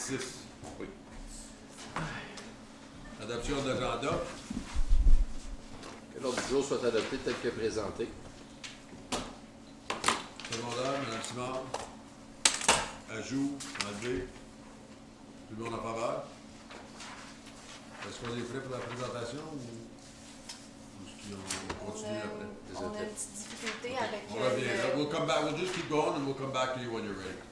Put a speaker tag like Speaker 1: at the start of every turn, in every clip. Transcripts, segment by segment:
Speaker 1: 6.
Speaker 2: Oui.
Speaker 1: Adoption de l'agenda.
Speaker 2: Que l'ordre du jour soit adopté tel que présenté.
Speaker 1: Secondaire, Mme Simard. Ajout, enlevé. Tout le monde en faveur. Est-ce qu'on est prêt pour la présentation ou est-ce qu'on continue après?
Speaker 3: On a une petite difficulté avec...
Speaker 1: On revient. We'll come back. We'll just keep going and we'll come back to you when you're ready.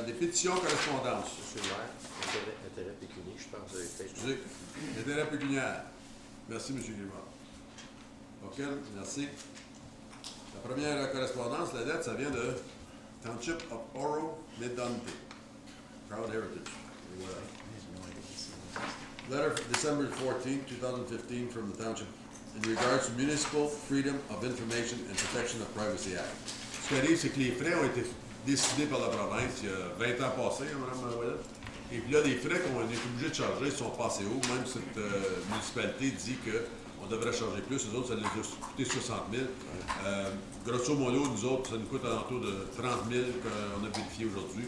Speaker 1: Des pétitions correspondances.
Speaker 2: Monsieur le maire, intérêt pécuniaire, je pense.
Speaker 1: Excusez. Intérêt pécuniaire. Merci, M. Guillemot. OK, merci. La première correspondance, la dette, ça vient de Township of Oro, Mid-Dante. Proud Heritage. Et voilà. Letter December 14, 2015 from the Township in regards to Municipal Freedom of Information and Protection of Privacy Act. Ce qui arrive, c'est que les frais ont été décidés par la province il y a 20 ans passés, hein, Mme Ouellet. Et puis là, les frais qu'on est obligé de charger sont passés haut. Même cette municipalité dit qu'on devrait charger plus. Eux autres, ça les a coûté 60 000. Grosso modo, nous autres, ça nous coûte alentour de 30 000 qu'on a vérifié aujourd'hui.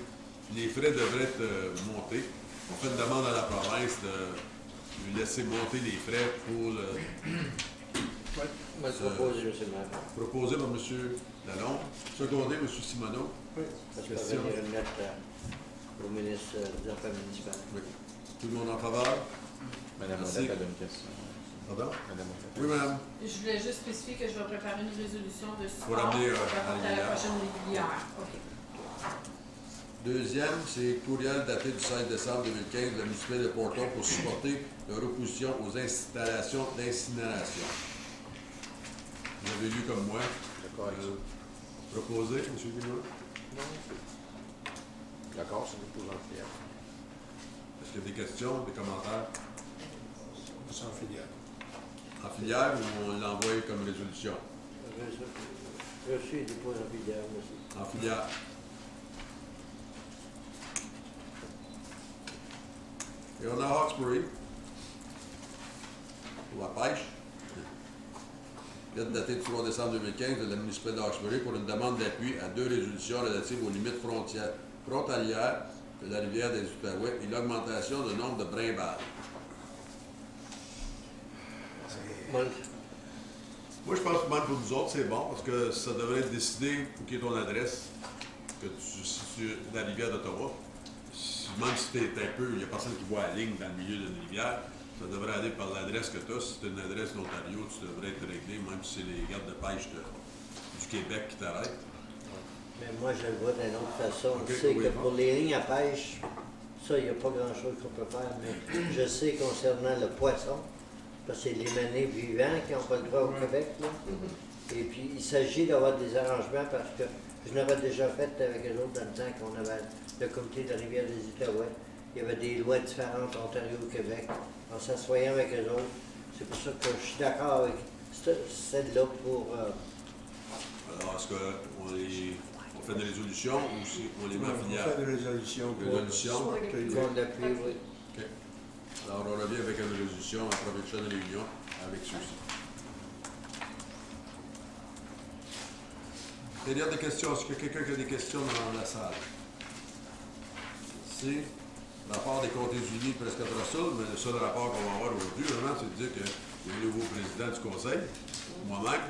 Speaker 1: Les frais devraient être montés. On fait une demande à la province de lui laisser monter les frais pour le...
Speaker 4: Proposé, M. le maire.
Speaker 1: Proposé par M. Lalonde. Secondé, M. Simoneau.
Speaker 4: Oui. Parce qu'on va venir remettre au ministre des Affaires municipales.
Speaker 1: Oui. Tout le monde en faveur?
Speaker 2: Madame
Speaker 1: Merci.
Speaker 2: Ouellet, elle a une question.
Speaker 1: Pardon?
Speaker 2: Madame Ouellet.
Speaker 1: Oui, madame.
Speaker 5: Je voulais juste spécifier que je vais préparer une résolution de support
Speaker 1: Pour amener,
Speaker 5: pour apporter à la
Speaker 1: régulière.
Speaker 5: prochaine régulière. OK.
Speaker 1: Deuxième, c'est courriel daté du 16 décembre 2015 de la municipalité de Porton pour supporter leur opposition aux installations d'incinération. Vous avez lu comme moi.
Speaker 2: D'accord avec ça.
Speaker 1: Proposé, M. Guillemot?
Speaker 2: Non. D'accord, c'est une posante fière.
Speaker 1: Est-ce qu'il y a des questions, des commentaires?
Speaker 6: C'est en filière.
Speaker 1: En filière ou on l'envoie comme résolution?
Speaker 4: Je suis dépôt en filière, monsieur.
Speaker 1: En filière. Et on a Hawkesbury pour la pêche. Lettre datée du 3 décembre 2015 de la municipalité de Hawkesbury pour une demande d'appui à 2 résolutions relatives aux limites frontalières de la rivière des Outaouais et l'augmentation du nombre de brimbales.
Speaker 4: Moi,
Speaker 1: Moi, je pense que même pour nous autres, c'est bon parce que ça devrait être décidé pour qu'il y ait ton adresse, que tu situes la rivière d'Ottawa. Même si tu es un peu, il n'y a personne qui voit la ligne dans le milieu d'une rivière, ça devrait aller par l'adresse que tu as. Si tu as une adresse d'Ontario, tu devrais être réglé, même si c'est les gardes de pêche du Québec qui t'arrêtent.
Speaker 4: mais moi, je le vois d'une autre façon.
Speaker 1: Ok,
Speaker 4: Je sais
Speaker 1: oui,
Speaker 4: que
Speaker 1: bon.
Speaker 4: pour les lignes à pêche, ça, il n'y a pas grand-chose qu'on peut faire, mais je sais concernant le poisson, parce que c'est les manets vivants qui n'ont pas le droit au Québec, là. Et puis, il s'agit d'avoir des arrangements parce que je l'avais déjà fait avec eux autres dans le temps qu'on avait le comité de la rivière des Outaouais. Il y avait des lois différentes, Ontario au Québec. En s'assoyant avec eux autres, c'est pour ça que je suis d'accord avec celle-là pour...
Speaker 1: Alors, est-ce qu'on fait des résolutions ou si on les met en
Speaker 6: On
Speaker 1: filière?
Speaker 6: fait des résolutions.
Speaker 1: Résolution.
Speaker 4: qu'on appuie, oui.
Speaker 1: OK. Alors, on revient avec une résolution à la prochaine réunion avec ceux-ci. Il y a des questions. Est-ce qu'il y a quelqu'un qui a des questions dans la salle? Merci. Rapport des comptes unis presque à Russell, mais le seul rapport qu'on va avoir aujourd'hui, vraiment, c'est de dire qu'il y a un nouveau président du conseil, moi-même.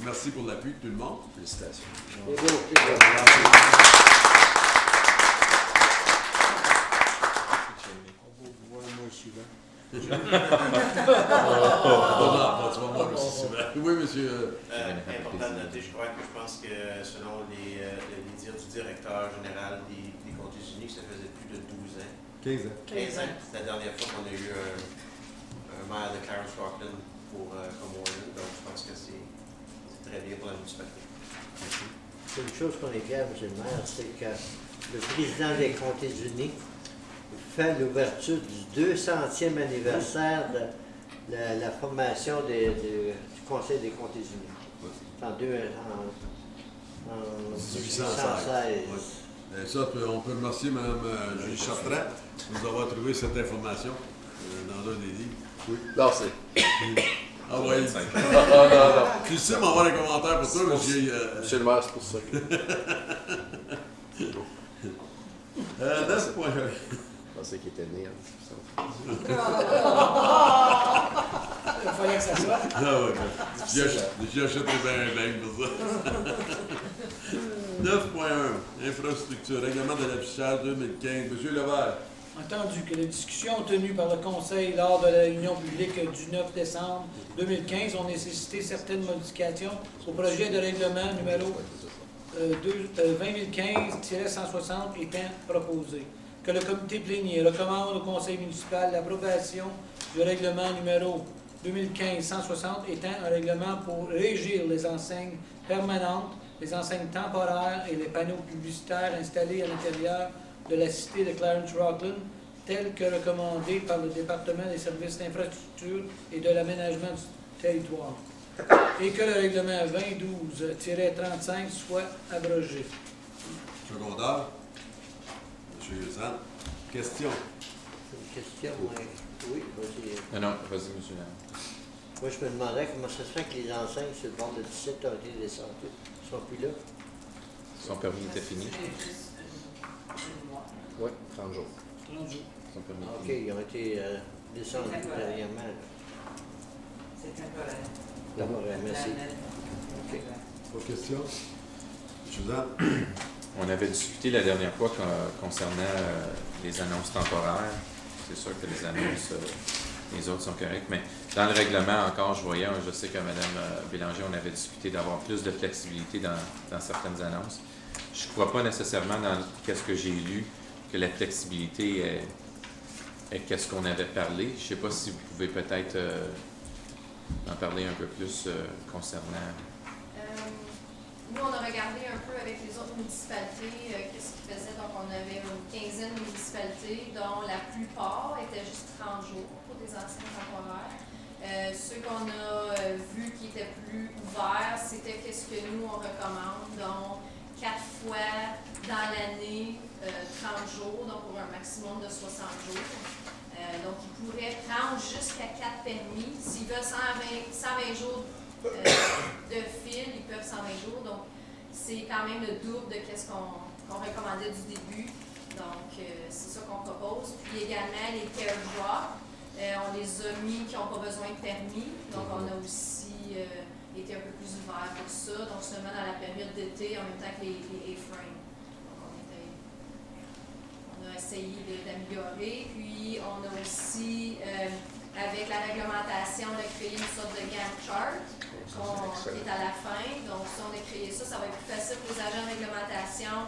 Speaker 1: Merci pour l'appui de tout le monde.
Speaker 2: Félicitations.
Speaker 4: C'est beau, c'est beau.
Speaker 6: On va vous voir moins souvent.
Speaker 1: Tu vas voir aussi souvent. Oui, monsieur.
Speaker 7: Important de noter, je pense que selon les dires du directeur général des comptes unis, ça faisait plus de 12 ans.
Speaker 1: 15 ans.
Speaker 7: 15 ans, c'est la dernière fois qu'on a eu un maire de clarence-rockland comme warden, donc je pense que c'est très bien pour la municipalité.
Speaker 4: C'est une chose qu'on est fiers, M. le maire, c'est que le président des Comtés unis fait l'ouverture du 200e anniversaire de la formation du Conseil des Comtés unis. En 1816.
Speaker 1: Et ça, on peut remercier Mme Julie Chartrand de nous avoir trouvé cette information dans un des livres. Oui.
Speaker 2: Non, c'est...
Speaker 1: Ah oui.
Speaker 2: non.
Speaker 1: Tu sais m'envoie un commentaire pour toi, monsieur.
Speaker 2: Monsieur le maire, c'est pour ça que...
Speaker 1: 9.1.
Speaker 2: Je pensais qu'il était né. Hein.
Speaker 6: Il fallait que ça soit.
Speaker 1: Ah ouais, j'achèterais bien un lingue pour ça. 9.1. Infrastructure. Règlement de l'affichage 2015. Monsieur Levert.
Speaker 6: Entendu que les discussions tenues par le conseil lors de la réunion publique du 9 décembre 2015 ont nécessité certaines modifications au projet de règlement numéro 2015-160 étant proposé. Que le comité plénière recommande au conseil municipal l'approbation du règlement numéro 2015-160 étant un règlement pour régir les enseignes permanentes, les enseignes temporaires et les panneaux publicitaires installés à l'intérieur de la cité de Clarence-Rockland, tel que recommandé par le département des services d'infrastructure et de l'aménagement du territoire, et que le règlement 2012-35 soit abrogé.
Speaker 1: Secondaire. Monsieur Sand. Question.
Speaker 4: C'est une question, oui, vas-y.
Speaker 2: Non, vas-y, monsieur.
Speaker 4: Moi, je me demandais comment ça se fait que les enseignes sur le bord de 17 ont été descendues. Ils ne sont plus là.
Speaker 2: Son permis était fini. Oui, 30 jours.
Speaker 6: 30 jours.
Speaker 2: Son permis
Speaker 4: OK,
Speaker 2: est fini.
Speaker 4: ils ont été descendus dernièrement.
Speaker 8: C'est temporaire.
Speaker 4: D'abord, merci. OK.
Speaker 1: Pas de question. Monsieur Sand.
Speaker 2: On avait discuté la dernière fois concernant les annonces temporaires. C'est sûr que les annonces, les autres sont correctes, mais dans le règlement encore, je sais que Mme Bélanger, on avait discuté d'avoir plus de flexibilité dans certaines annonces. Je ne crois pas nécessairement dans ce que j'ai lu que la flexibilité est qu'est-ce qu'on avait parlé. Je ne sais pas si vous pouvez peut-être en parler un peu plus concernant.
Speaker 3: Nous, on a regardé un peu avec les autres municipalités qu'est-ce qu'ils faisaient. Donc, on avait une quinzaine de municipalités dont la plupart étaient juste 30 jours pour des enseignes temporaires. Ceux qu'on a vus qui étaient plus ouverts, c'était qu'est-ce que nous, on recommande. Donc, 4 fois dans l'année, 30 jours, donc pour un maximum de 60 jours. Donc, ils pourraient prendre jusqu'à 4 permis. S'ils veulent 120 jours de fil, ils peuvent 120 jours. Donc, c'est quand même le double de ce qu'on recommandait du début. Donc, c'est ça qu'on propose. Puis également, les care drops, on les a mis qui n'ont pas besoin de permis. Donc, on a aussi été un peu plus ouvert pour ça. Donc, seulement dans la période d'été, en même temps que les A-frames. Donc, on a essayé d'améliorer. Puis, on a aussi, avec la réglementation, on a créé une sorte de Gantt chart qui est à la fin. Donc, si on a créé ça, ça va être plus facile pour les agents de réglementation.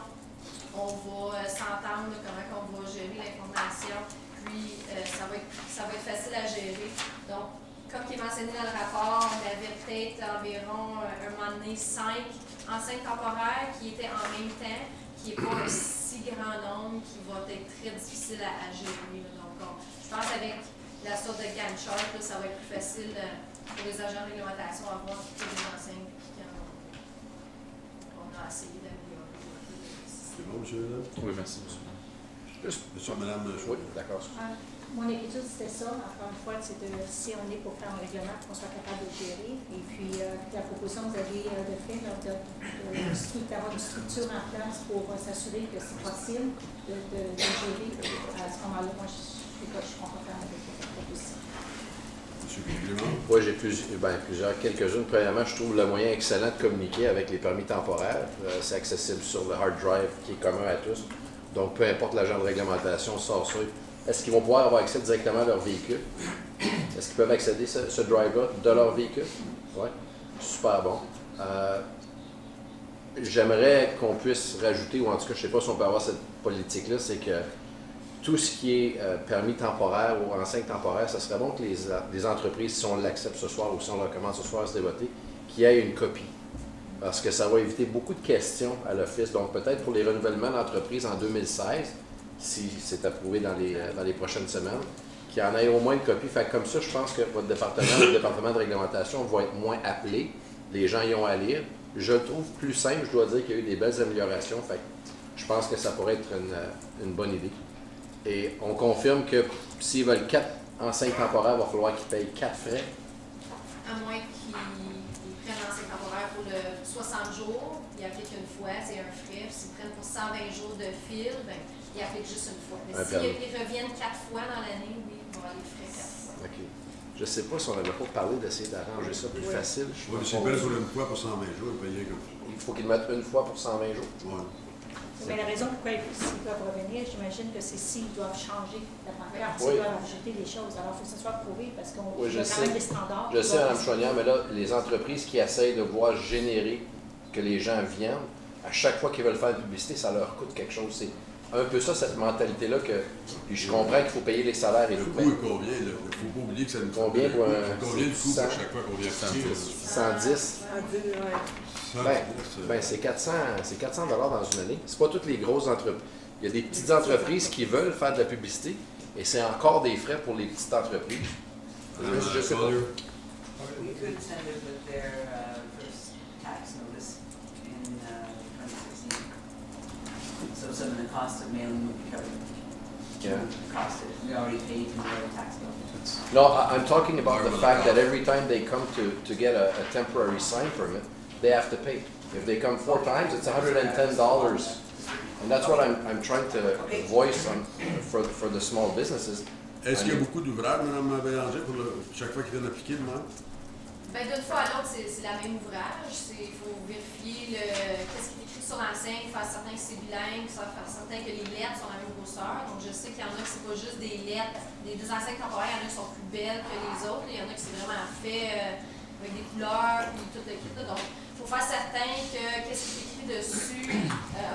Speaker 3: On va s'entendre comment on va gérer l'information. Puis, ça va être facile à gérer. Donc, comme qui est mentionné dans le rapport, on avait peut-être environ un moment donné 5 enseignes temporaires qui étaient en même temps, qui n'est pas un si grand nombre qui va être très difficile à gérer. Donc, je pense qu'avec la sorte de Gantt chart, ça va être plus facile pour les agents de réglementation à voir toutes les enseignes qu'on a essayé d'améliorer.
Speaker 1: C'est bon, monsieur Levert?
Speaker 2: Oui, merci, monsieur.
Speaker 1: Monsieur, madame.
Speaker 2: Oui, d'accord.
Speaker 9: Mon étude, c'était ça. Encore une fois, c'est si on est pour faire un règlement, qu'on soit capable de gérer. Et puis, la proposition que vous avez de fait, d'avoir une structure en place pour s'assurer que c'est possible de gérer à ce moment-là. Moi, je suis confortable avec cette proposition.
Speaker 1: Monsieur Clément.
Speaker 2: Oui, j'ai plusieurs, quelques-unes. Premièrement, je trouve le moyen excellent de communiquer avec les permis temporaires. C'est accessible sur le hard drive qui est commun à tous. Donc, peu importe l'agent de réglementation, sort ça. Est-ce qu'ils vont pouvoir avoir accès directement à leur véhicule? Est-ce qu'ils peuvent accéder à ce drive-là de leur véhicule? Oui, super bon. J'aimerais qu'on puisse rajouter, ou en tout cas, je ne sais pas si on peut avoir cette politique-là, c'est que tout ce qui est permis temporaire ou enseigne temporaire, ça serait bon que les entreprises, si on l'accepte ce soir ou si on leur commence ce soir à se dévoter, qu'il y ait une copie. Parce que ça va éviter beaucoup de questions à l'Office. Donc, peut-être pour les renouvellements d'entreprise en 2016, si c'est approuvé dans les prochaines semaines, qu'il y en ait au moins une copie. Fait que comme ça, je pense que votre département, le département de réglementation, va être moins appelé. Les gens y ont à lire. Je le trouve plus simple. Je dois dire qu'il y a eu des belles améliorations. Fait que je pense que ça pourrait être une bonne idée. Et on confirme que s'ils veulent 4 enseignes temporaires, il va falloir qu'ils payent 4 frais.
Speaker 3: À moins qu'ils prennent l'enseigne temporaire pour le 60 jours, ils appliquent une fois, c'est un frais. S'ils prennent pour 120 jours de fil, ben, ils appliquent juste une fois. Mais
Speaker 2: Un
Speaker 3: s'ils
Speaker 2: permis.
Speaker 3: reviennent 4 fois dans l'année, oui, ils vont avoir les frais 4 fois.
Speaker 2: OK. Je ne sais pas si on n'avait pas parlé d'essayer d'arranger ça plus facile. Je
Speaker 1: Oui, mais s'ils payent sur une fois pour 120 jours, ils payent comme ça.
Speaker 2: Il faut qu'ils mettent une fois pour 120 jours.
Speaker 1: Ouais.
Speaker 9: Mais la raison pourquoi ils doivent revenir, j'imagine que c'est s'ils doivent changer la pancarte,
Speaker 2: Oui.
Speaker 9: s'ils doivent ajouter des choses. Alors, il faut que ce soit prouvé parce qu'on
Speaker 2: Oui, je
Speaker 9: a quand même
Speaker 2: sais.
Speaker 9: des standards.
Speaker 2: Je sais, Mme Chouanière, mais là, les entreprises qui essayent de voir générer que les gens viennent, à chaque fois qu'ils veulent faire de publicité, ça leur coûte quelque chose. C'est un peu ça, cette mentalité-là, que puis je comprends qu'il faut payer les salaires et
Speaker 1: Le
Speaker 2: tout,
Speaker 1: coût est combien? Il ne faut pas oublier que ça nous fait.
Speaker 2: Combien pour un-
Speaker 1: Combien de coûts
Speaker 2: 100?
Speaker 1: pour chaque fois qu'on vient appliquer?
Speaker 2: 110. Ben, c'est 400 $ dans une année. C'est pas toutes les grosses entreprises. Il y a des petites entreprises qui veulent faire de la publicité et c'est encore des frais pour les petites entreprises. Je sais pas.
Speaker 8: We could send it with their first tax notice in 2016. So some of the cost of mailing would be covered.
Speaker 2: Yeah.
Speaker 8: The cost that we already paid in the tax bill.
Speaker 2: No, I'm talking about the fact that every time they come to get a temporary sign permit, they have to pay. If they come 4 times, it's $110. And that's what I'm trying to voice for the small businesses.
Speaker 1: Est-ce qu'il y a beaucoup d'ouvrages, Mme Bélanger, pour chaque fois qu'ils viennent appliquer le même?
Speaker 3: Ben, d'une fois à l'autre, c'est la même ouvrage. Il faut vérifier qu'est-ce qui est écrit sur l'enseigne, faire certain que c'est bilingue, faire certain que les lettres sont la même grosseur. Donc, je sais qu'il y en a que c'est pas juste des lettres, des enseignes temporaires, il y en a qui sont plus belles que les autres. Il y en a qui c'est vraiment fait avec des couleurs, puis tout le kit. Donc, il faut faire certain que qu'est-ce qui est écrit dessus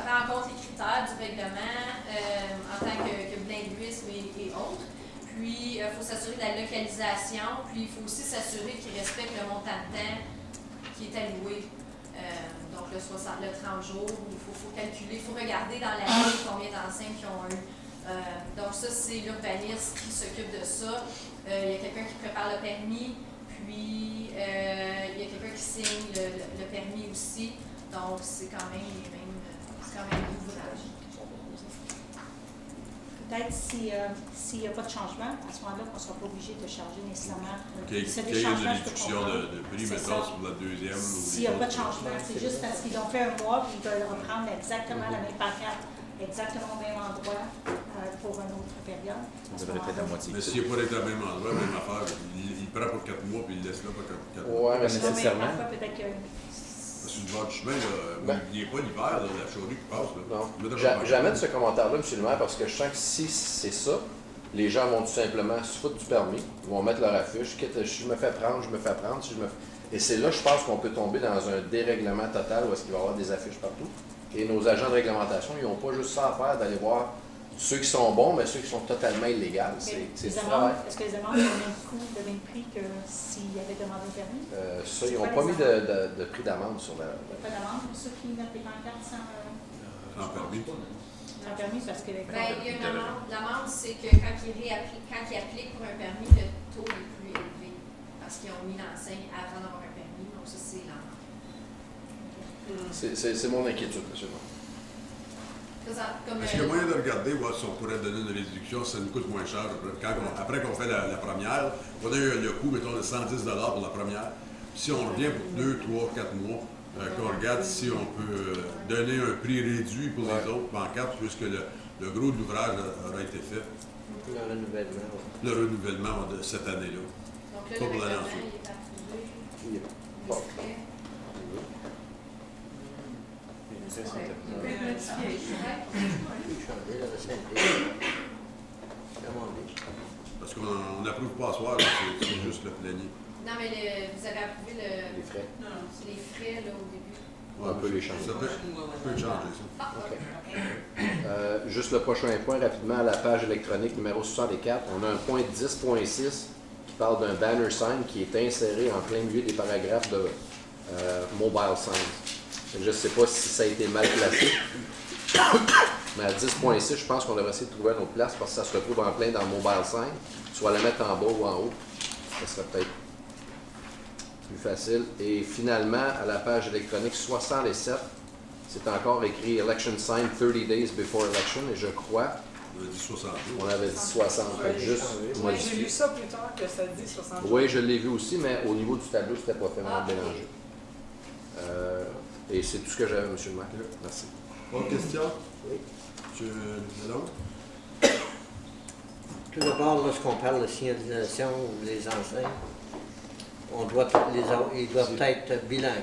Speaker 3: rencontre les critères du règlement en tant que bilinguisme et autres. Puis, il faut s'assurer de la localisation, puis il faut aussi s'assurer qu'ils respectent le montant de temps qui est alloué. Donc, le 30 jours, il faut calculer, il faut regarder dans l'année combien d'enseignes qu'ils ont eu. Donc, ça, c'est l'urbaniste qui s'occupe de ça. Il y a quelqu'un qui prépare le permis, puis il y a quelqu'un qui signe le permis aussi. Donc, c'est quand même les mêmes, c'est quand même l'ouvrage.
Speaker 9: Peut-être s'il n'y a pas de changement, à ce moment-là, on ne sera pas obligé de charger nécessairement.
Speaker 1: Qu'il y ait une réduction de prix, mettons, pour la deuxième.
Speaker 9: S'il n'y a pas de changement, c'est juste parce qu'ils ont fait un mois et ils veulent reprendre exactement la même pancarte, exactement au même endroit pour une autre période.
Speaker 10: Vous avez répété à moitié.
Speaker 1: Mais s'il n'y a pas d'être au même endroit, même affaire, il prend pour 4 mois puis il laisse là pour 4 mois.
Speaker 2: Ouais, mais
Speaker 10: Pas nécessairement.
Speaker 9: Parfois, peut-être que
Speaker 1: Sur le bord du chemin, il n'y a pas l'hiver, la chaudière qui passe. Là.
Speaker 2: Non. J'amène ce commentaire-là, M. le maire, parce que je sens que si c'est ça, les gens vont tout simplement se foutre du permis, ils vont mettre leur affiche, je me fais prendre, Et c'est là, je pense qu'on peut tomber dans un dérèglement total où est-ce qu'il va y avoir des affiches partout. Et nos agents de réglementation, ils n'ont pas juste ça à faire d'aller voir ceux qui sont bons, mais ceux qui sont totalement illégaux. C'est du travail.
Speaker 9: Est-ce que les amendes ont le même prix que s'ils avaient demandé un permis?
Speaker 2: Ça, ils n'ont pas mis de prix d'amende sur la...
Speaker 9: Il n'y a pas d'amende pour ceux qui mettent des pancartes sans
Speaker 1: permis.
Speaker 9: Sans permis, parce que...
Speaker 3: Ben, il y a une amende. L'amende, c'est que quand ils appliquent pour un permis, le taux est plus élevé. Parce qu'ils ont mis l'enseigne avant d'avoir un permis. Donc, ça, c'est l'amende.
Speaker 2: C'est mon inquiétude, M. le maire.
Speaker 1: Est-ce qu'il y a moyen de regarder voir si on pourrait donner une réduction, si ça nous coûte moins cher? Après qu'on fait la première, on a eu le coût, mettons, de 110 $ pour la première. Si on revient pour 2, 3, 4 mois, qu'on regarde si on peut donner un prix réduit pour les autres pancartes, puisque le gros de l'ouvrage aura été fait.
Speaker 4: Le renouvellement.
Speaker 1: Le renouvellement de cette année-là.
Speaker 3: Donc là,
Speaker 1: Pas
Speaker 3: le
Speaker 1: pour l'année
Speaker 3: règlement,
Speaker 1: ensuite.
Speaker 3: il est approuvé.
Speaker 2: Il est
Speaker 3: Les
Speaker 2: bon.
Speaker 3: frais.
Speaker 10: Les frais sont
Speaker 8: Il peut
Speaker 10: appelés.
Speaker 8: être modifié.
Speaker 4: Changer la recette. Amender.
Speaker 1: Parce qu'on n'approuve pas à soir, c'est juste le plénier.
Speaker 3: Non, mais vous avez approuvé
Speaker 2: Les frais.
Speaker 3: les frais là, au début.
Speaker 2: On peut les changer.
Speaker 1: Ça peut changer, ça.
Speaker 3: Ah,
Speaker 2: OK. Juste le prochain point, rapidement, à la page électronique numéro 64, on a un point 10.6 qui parle d'un banner sign qui est inséré en plein milieu des paragraphes de mobile signs. Je ne sais pas si ça a été mal placé, mais à 10.6, je pense qu'on devrait essayer de trouver une autre place parce que ça se retrouve en plein dans mobile sign, soit la mettre en bas ou en haut. Ça serait peut-être plus facile. Et finalement, à la page électronique 67, c'est encore écrit Election sign 30 days before election, et je crois,
Speaker 1: On a dit 60 jours.
Speaker 2: on avait dit 60, fait que juste
Speaker 11: J'ai
Speaker 2: modifier.
Speaker 11: lu ça plus tard que ça dit 60 jours.
Speaker 2: Oui, je l'ai vu aussi, mais au niveau du tableau, c'était pas fait
Speaker 3: Ah, ok.
Speaker 2: mélanger. Et c'est tout ce que j'avais, M. le maire. Merci.
Speaker 1: Autre question?
Speaker 4: Oui.
Speaker 1: M. M. Delon?
Speaker 4: Tout d'abord, lorsqu'on parle de signalisation ou les enseignes, ils doivent être bilingues.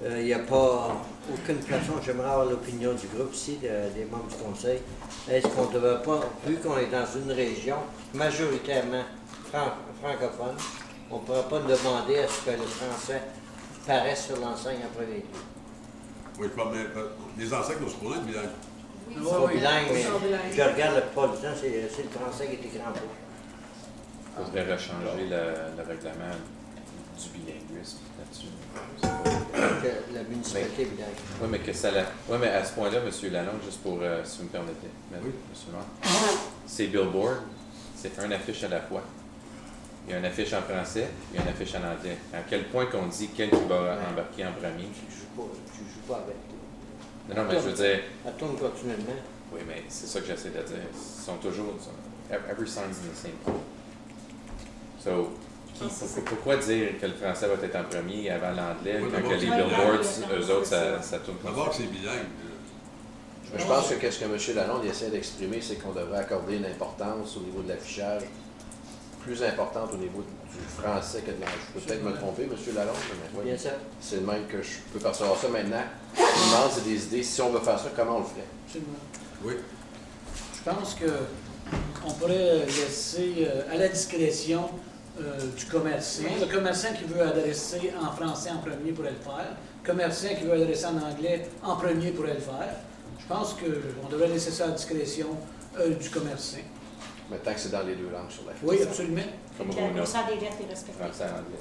Speaker 4: Il n'y a pas aucune façon, j'aimerais avoir l'opinion du groupe ici, des membres du conseil. Est-ce qu'on ne devrait pas, vu qu'on est dans une région majoritairement francophone, on ne pourrait pas demander à ce que le français paraisse sur l'enseigne en premier lieu?
Speaker 1: Oui, mais les enseignes sont supposés être bilingues.
Speaker 3: Oui,
Speaker 4: Ils sont bilingues, mais
Speaker 5: Ils sont bilingues.
Speaker 4: je regarde la plupart du temps, c'est le français qui est écrit en rouge.
Speaker 10: Il faudrait rechanger le règlement du bilinguisme là-dessus.
Speaker 4: Que la municipalité est bilingue.
Speaker 10: Oui, mais que ça oui, mais à ce point-là, M. Lalonde, juste pour, si vous me permettez, M.
Speaker 1: Oui.
Speaker 10: Le maire, ces billboards, c'est une affiche à la fois. Il y a une affiche en français, il y a une affiche en anglais. À quel point qu'on dit quel qui va embarquer en premier?
Speaker 4: Tu joues pas avec.
Speaker 10: Non, mais je veux dire...
Speaker 4: Elle tourne continuellement.
Speaker 10: Oui, mais c'est ça que j'essaie de dire. Ils sont toujours... Every sign's in the same code. So, pourquoi dire que le français va être en premier avant l'anglais,
Speaker 1: Oui,
Speaker 10: quand que les
Speaker 1: d'abord,
Speaker 10: billboards, eux autres, ça tourne comme
Speaker 1: D'abord
Speaker 10: ça?
Speaker 1: que c'est bilingue.
Speaker 2: Je pense que ce que M. Lalonde essaie d'exprimer, c'est qu'on devrait accorder une importance au niveau de l'affichage plus importante au niveau du français que de l'anglais. Je peux peut-être me tromper, M. Lalonde, mais
Speaker 4: Bien sûr.
Speaker 2: c'est le même que je peux percevoir ça maintenant. Je me demande, c'est des idées. Si on veut faire ça, comment on le ferait?
Speaker 6: Absolument.
Speaker 1: Oui.
Speaker 6: Je pense qu'on pourrait laisser à la discrétion du commerçant. Le commerçant qui veut adresser en français en premier pourrait le faire. Le commerçant qui veut adresser en anglais en premier pourrait le faire. Je pense qu'on devrait laisser ça à la discrétion du commerçant.
Speaker 2: Mais tant que c'est dans les deux langues sur la fiche.
Speaker 6: Oui, absolument.
Speaker 10: Comme
Speaker 9: La
Speaker 10: on a
Speaker 9: grosseur des lettres est respectée.
Speaker 10: français en anglais.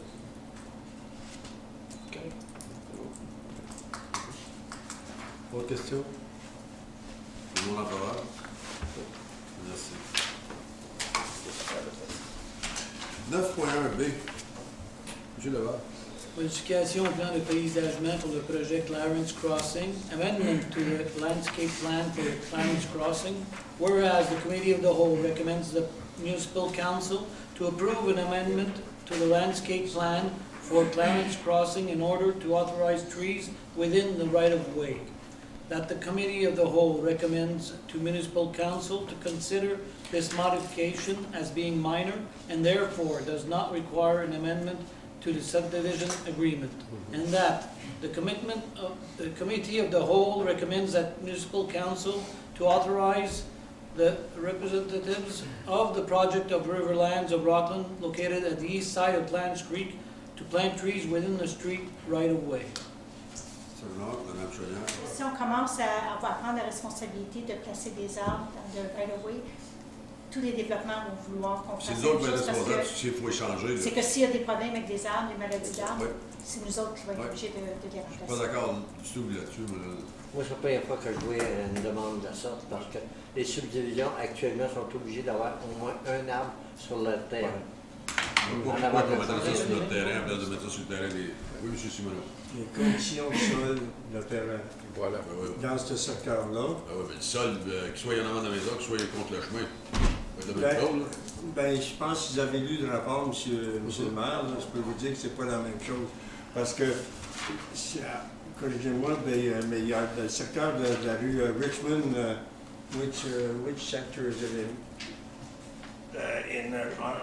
Speaker 1: Autre question? Tout le monde en faveur? Merci. 9.1b. M. Leval.
Speaker 6: Modification au plan de paysagement pour le projet Clarence Crossing. Amendment to the landscape plan for Clarence Crossing. Whereas the Committee of the Whole recommends the Municipal Council to approve an amendment to the landscape plan for Clarence Crossing in order to authorize trees within the right-of-way. That the Committee of the Whole recommends to Municipal Council to consider this modification as being minor and therefore does not require an amendment to the subdivision agreement. And that the Committee of the Whole recommends that Municipal Council to authorize the representatives of the project of Riverlands of Rockland located at the east side of Clarence Creek to plant trees within the street right-of-way.
Speaker 1: Mme Chouinière.
Speaker 9: Si on commence à prendre la responsabilité de placer des arbres dans le right-of-way, tous les développements vont vouloir qu'on
Speaker 1: C'est
Speaker 9: fasse
Speaker 1: nous autres
Speaker 9: la
Speaker 1: qui
Speaker 9: même chose
Speaker 1: responsables,
Speaker 9: parce que
Speaker 1: s'il faut échanger.
Speaker 9: c'est que s'il y a des problèmes avec des arbres, des maladies d'arbres,
Speaker 1: Oui.
Speaker 9: c'est nous autres qui vont être
Speaker 1: Oui.
Speaker 9: obligés de les
Speaker 1: Je suis pas
Speaker 9: remplacer.
Speaker 1: d'accord du tout là-dessus, mais
Speaker 4: Moi, c'est la première fois que je vois une demande de la sorte parce que les subdivisions actuellement sont obligées d'avoir au moins un arbre sur leur terrain.
Speaker 1: pourquoi
Speaker 4: avant
Speaker 1: on
Speaker 4: de
Speaker 1: mettre ça
Speaker 4: le
Speaker 1: sur notre terrain en place de mettre ça sur le terrain des... Oui, M. Simoneau.
Speaker 12: Les conditions du sol, le terrain.
Speaker 2: Voilà.
Speaker 1: Oui, oui.
Speaker 12: Dans ce secteur-là,
Speaker 1: Ah oui, mais le sol, qu'il soit en avant de la maison, qu'il soit contre le chemin. Ça va être la même chose, là.
Speaker 12: ben, je pense qu'ils avaient lu le rapport, monsieur le maire, là, je peux vous dire que c'est pas la même chose. Parce que, corrigez-moi, mais il y a le secteur de la rue Richmond, which sector is it in?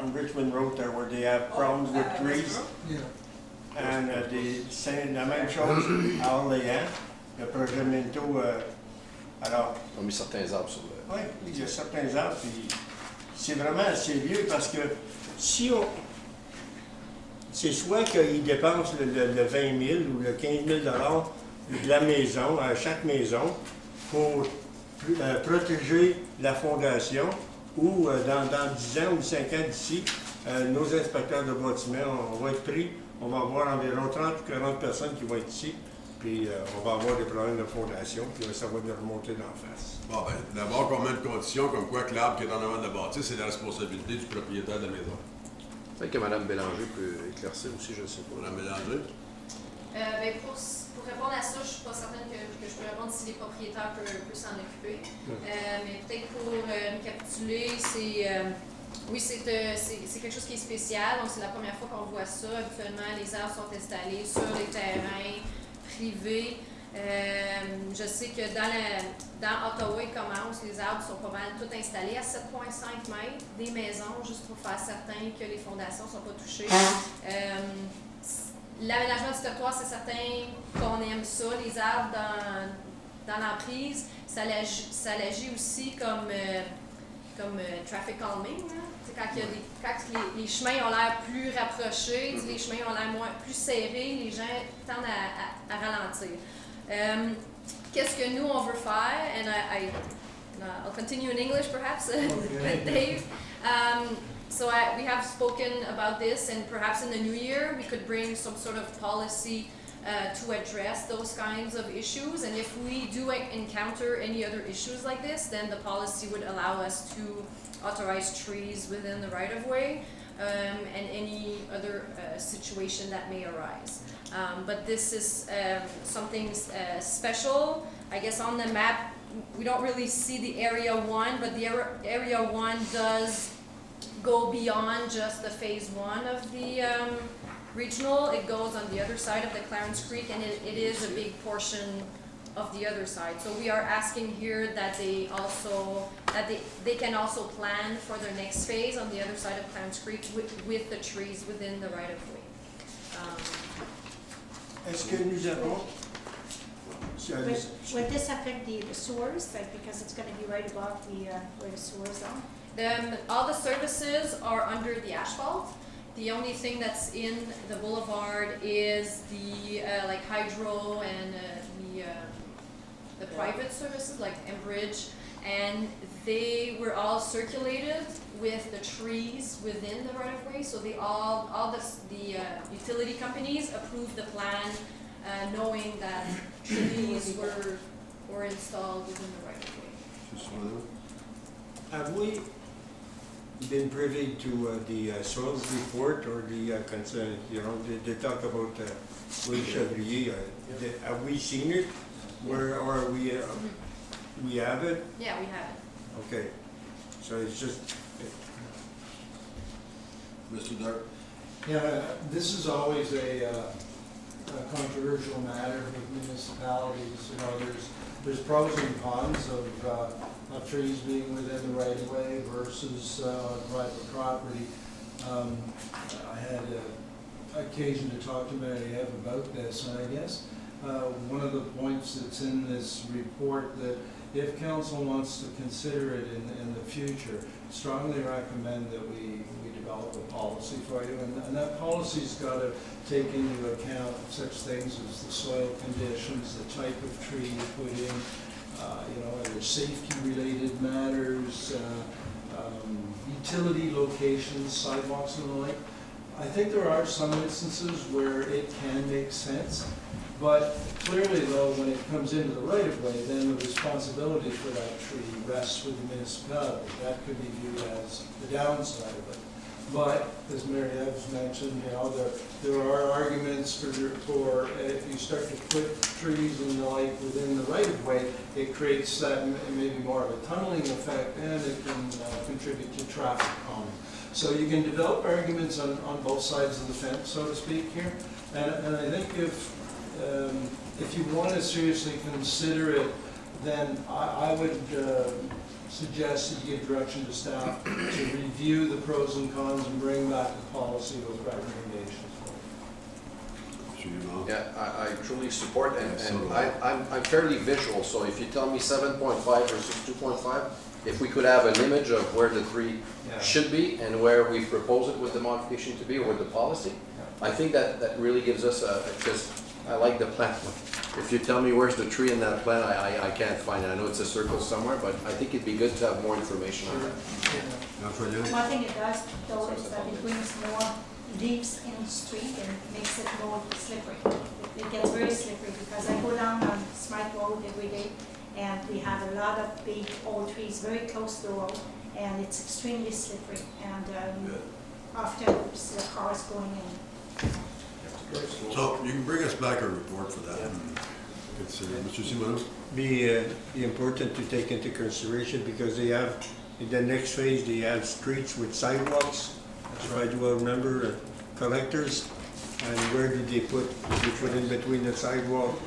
Speaker 12: On Richmond Road there where they have problems with trees. And la même chose à Orléans, le projet Minto, alors,
Speaker 2: On a mis certains arbres sur le...
Speaker 12: oui, il y a certains arbres, puis c'est vraiment assez vieux parce que si on... C'est soit qu'ils dépensent le 20 000 ou le 15 000 de la maison, à chaque maison, pour protéger la fondation, ou dans 10 ans ou 5 ans d'ici, nos inspecteurs de bâtiments, on va être pris, on va avoir environ 30 ou 40 personnes qui vont être ici, puis on va avoir des problèmes de fondation, puis ça va nous remonter d'en face.
Speaker 1: Bon, ben, d'abord, qu'on met une condition comme quoi que l'arbre qui est en avant de la bâtisse, c'est la responsabilité du propriétaire de la maison.
Speaker 2: Peut-être que Mme Bélanger peut éclaircir aussi, je ne sais pas.
Speaker 1: Mme Bélanger?
Speaker 3: Ben pour répondre à ça, je ne suis pas certaine que je peux répondre si les propriétaires peuvent s'en occuper. Mais peut-être pour récapituler, oui, c'est quelque chose qui est spécial. Donc, c'est la première fois qu'on voit ça. Habituellement, les arbres sont installés sur les terrains privés Je sais que dans Ottawa, ils commencent, les arbres sont pas mal tous installés à 7,5 mètres des maisons, juste pour faire certain que les fondations ne sont pas touchées. L'aménagement du territoire, c'est certain qu'on aime ça, les arbres dans l'emprise. Ça l'agit aussi comme traffic calming. Hein? Quand les chemins ont l'air plus rapprochés, les chemins ont l'air plus serrés, les gens tendent à ralentir. Qu'est-ce que nous, on veut faire? And I'll continue in English, perhaps, with Dave. So we have spoken about this, and perhaps in the new year, we could bring some sort of policy to address those kinds of issues. And if we do encounter any other issues like this, then the policy would allow us to authorize trees within the right-of-way and any other situation that may arise. But this is something special. I guess on the map, we don't really see the Area 1, but the Area 1 does go beyond just the Phase 1 of the regional. It goes on the other side of the Clarence Creek, and it is a big portion of the other side. So we are asking here that they can also plan for their next phase on the other side of Clarence Creek with the trees within the right-of-way.
Speaker 12: Est-ce que nous avons...
Speaker 9: Would this affect the sewers, like, because it's going to be right above where the sewers are?
Speaker 3: All the services are under the asphalt. The only thing that's in the boulevard is the like hydro and the private services like Enbridge, and they were all circulated with the trees within the right-of-way. So they all the utility companies approved the plan, knowing that trees were installed within the right-of-way.
Speaker 12: Have we been privy to the soils report or the concern? You know, they talk about Chevrier. Have we seen it? Where are we? We have it.
Speaker 3: Yeah, we have it.
Speaker 12: Okay, so it's just.
Speaker 1: Mr. Dart?
Speaker 13: Yeah, this is always a controversial matter with municipalities. You know, there's pros and cons of trees being within the right of way versus private property. I had occasion to talk to Mary Eve about this, and I guess one of the points that's in this report that if council wants to consider it in the future, strongly recommend that we develop a policy for you, and that policy's got to take into account such things as the soil conditions, the type of tree you put in, you know, other safety-related matters, utility locations, sidewalks and the like. I think there are some instances where it can make sense, but clearly though, when it comes into the right-of-way, then the responsibility for that tree rests with the municipality. That could be viewed as the downside of it. But, as Mary Eve's mentioned, you know, there are arguments for if you start to put trees and the like within the right-of-way, it creates that maybe more of a tunneling effect, and it can contribute to traffic calming. So you can develop arguments on both sides of the fence, so to speak, here. And I think if you want to seriously consider it, then I would suggest that you give direction to staff to review the pros and cons and bring back the policy with recommendations.
Speaker 2: Yeah, I truly support, and I'm fairly visual, so if you tell me 7.5 versus 2.5, if we could have an image of where the tree should be and where we propose it with the modification to be, or with the policy, I think that really gives us because I like the plan. If you tell me where's the tree in that plan, I can't find it. I know it's a circle somewhere, but I think it'd be good to have more information on that.
Speaker 9: One thing it does, though, is that it brings more leaves in the street and makes it more slippery. It gets very slippery because I go down on Smart Road every day, and we have a lot of big old trees very close to the road, and it's extremely slippery. And often the cars going in.
Speaker 1: So you can bring us back a report for that. Consider, Mr. Simon.
Speaker 12: Be important to take into consideration because they have, in the next phase, they have streets with sidewalks, if I do well remember, collectors. And where did they put in between the sidewalk,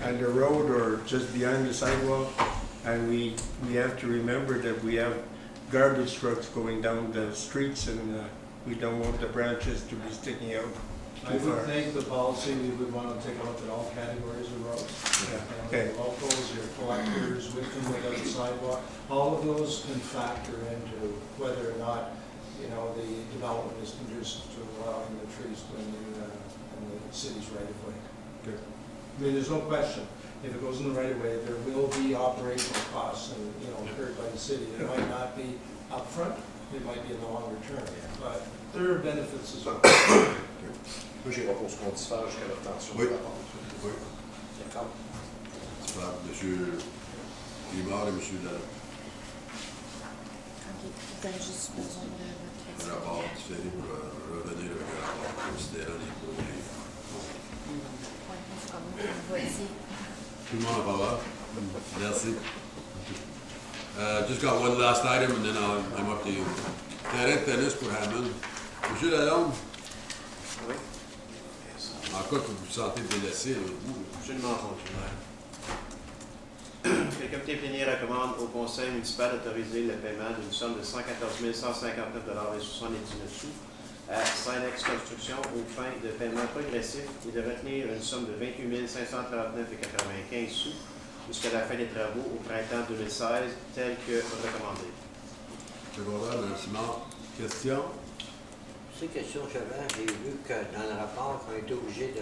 Speaker 12: on the road or just behind the sidewalk. And we have to remember that we have garbage trucks going down the streets, and we don't want the branches to be sticking out.
Speaker 13: I would think the policy, we would want to take a look at all categories of roads.
Speaker 12: Okay.
Speaker 13: Your locals, your collectors, with and without sidewalk, all of those can factor into whether or not, you know, the development is conducive to allowing the trees to in the city's right of way.
Speaker 12: Good.
Speaker 13: I mean, there's no question, if it goes in the right of way, there will be operational costs and, you know, incurred by the city. It might not be upfront, it might be in the longer term, but there are benefits as well.
Speaker 2: Moi, j'ai repose qu'on diffère jusqu'à l'obtention
Speaker 1: Oui.
Speaker 2: de la vente.
Speaker 1: Oui.
Speaker 2: D'accord.
Speaker 1: C'est pas monsieur Guimard et monsieur Lalonde.
Speaker 9: OK. Vous avez juste besoin de votre
Speaker 1: Un rapport différé pour revenir avec un rapport considérant les produits. Tout le monde en faveur? Merci. Just got one last item and then I'm up to you. Terrain de tennis pour Hammond. Monsieur Lalonde,
Speaker 7: Oui,
Speaker 1: en cas que vous vous sentez délaissé, vous,
Speaker 7: absolument, fonctionnaire. Le comité plénière recommande au conseil municipal d'autoriser le paiement d'une somme de 114 159,79 à Sinex Construction aux fins de paiement progressif et de retenir une somme de 28 539,95 jusqu'à la fin des travaux au printemps 2016, tel que recommandé.
Speaker 1: secondaire d'un ciment. Question?
Speaker 4: C'est question que j'avais, j'ai vu que dans le rapport, qu'on était obligé